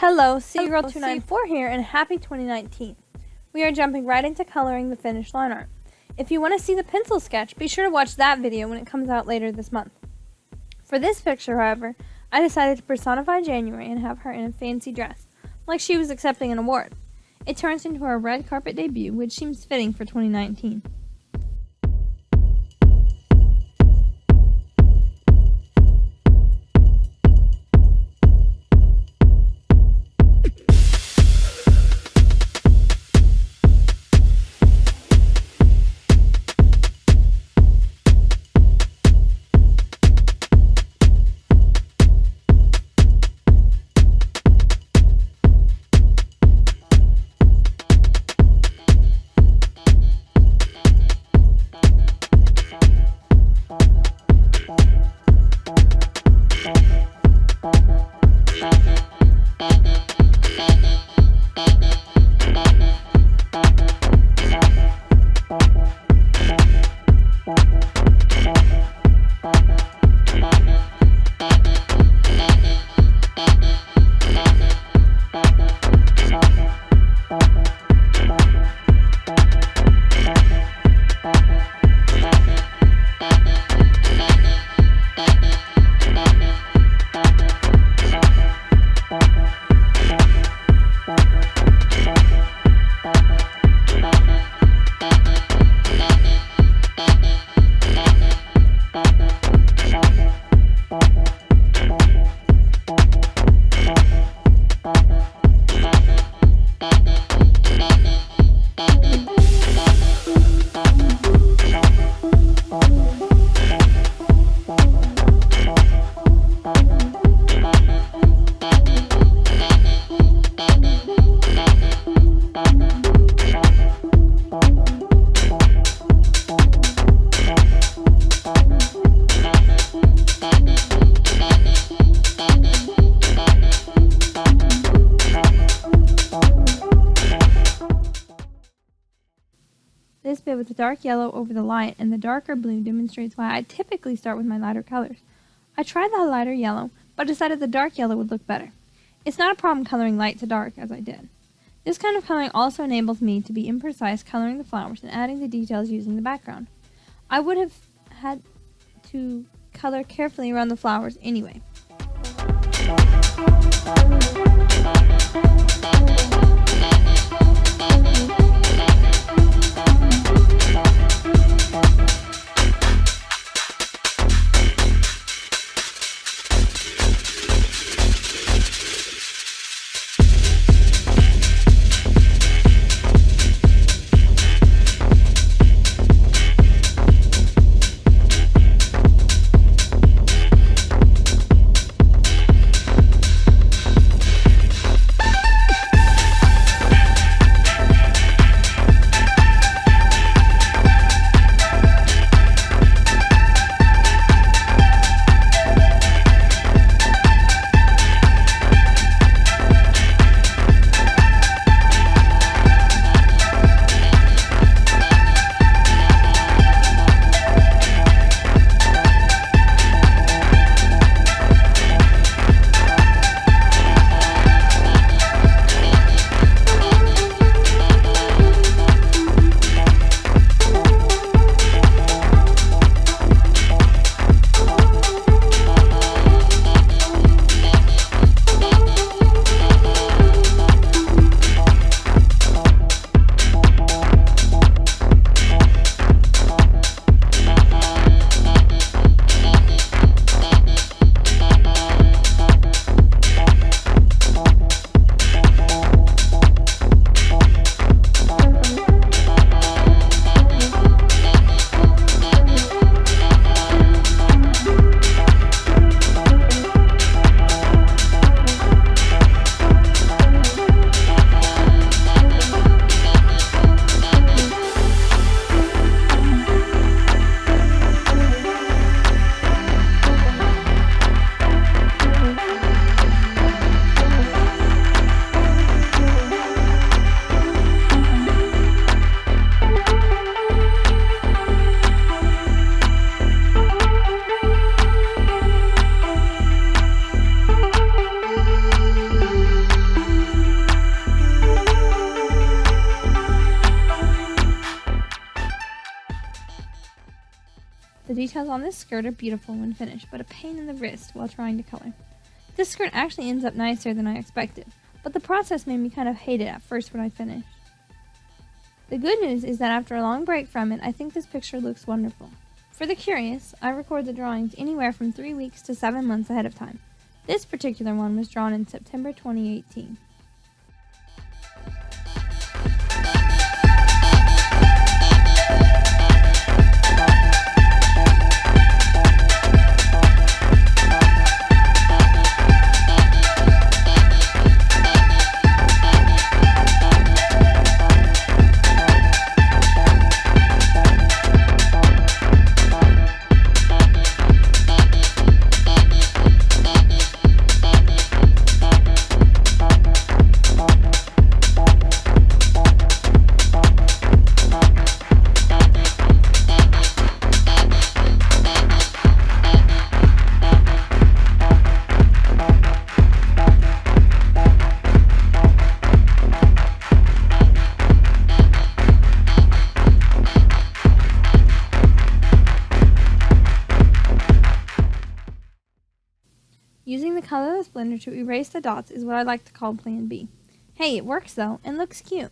Hello, cgirl294 here, and happy 2019. We are jumping right into coloring the finished line art. If you want to see the pencil sketch, be sure to watch that video when it comes out later this month. For this picture, however, I decided to personify January and have her in a fancy dress, like she was accepting an award. It turns into her red carpet debut, which seems fitting for 2019. This bit with the dark yellow over the light and the darker blue demonstrates why I typically start with my lighter colors. I tried the lighter yellow, but decided the dark yellow would look better. It's not a problem coloring light to dark as I did. This kind of coloring also enables me to be imprecise coloring the flowers and adding the details using the background. I would have had to color carefully around the flowers anyway. details on this skirt are beautiful when finished, but a pain in the wrist while trying to color. This skirt actually ends up nicer than I expected, but the process made me kind of hate it at first when I finished. The good news is that after a long break from it, I think this picture looks wonderful. For the curious, I record the drawings anywhere from 3 weeks to 7 months ahead of time. This particular one was drawn in September 2018. Using the colorless blender to erase the dots is what I like to call Plan B. Hey, it works though, and looks cute.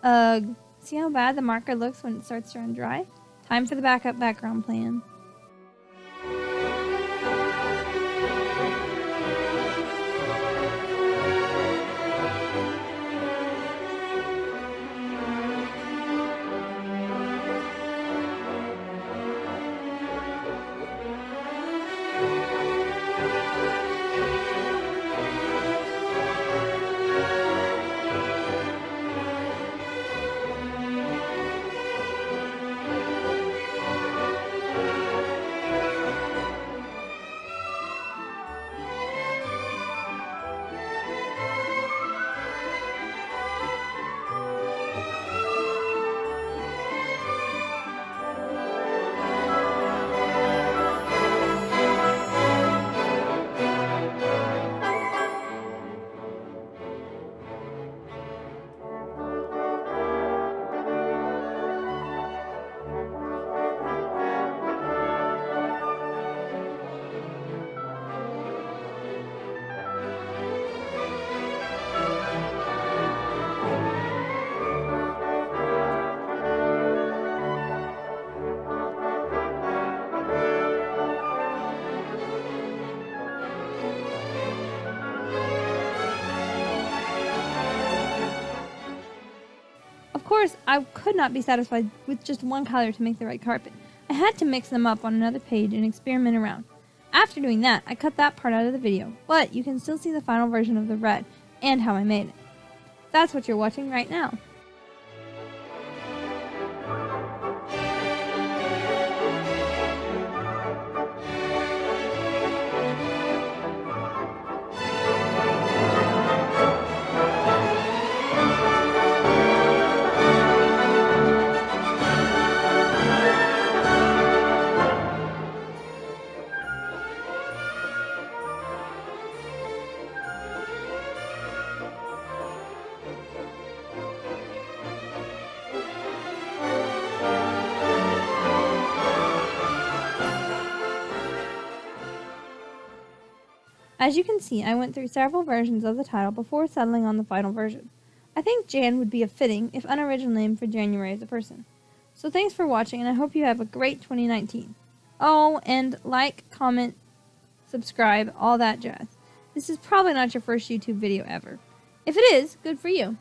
Ugh. See how bad the marker looks when it starts to run dry? Time for the backup background plan. Of course, I could not be satisfied with just one color to make the right carpet. I had to mix them up on another page and experiment around. After doing that, I cut that part out of the video, but you can still see the final version of the red and how I made it. That's what you're watching right now. As you can see, I went through several versions of the title before settling on the final version. I think Jan would be a fitting, if unoriginal name for January as a person. So thanks for watching, and I hope you have a great 2019. Oh, and like, comment, subscribe, all that jazz. This is probably not your first YouTube video ever. If it is, good for you.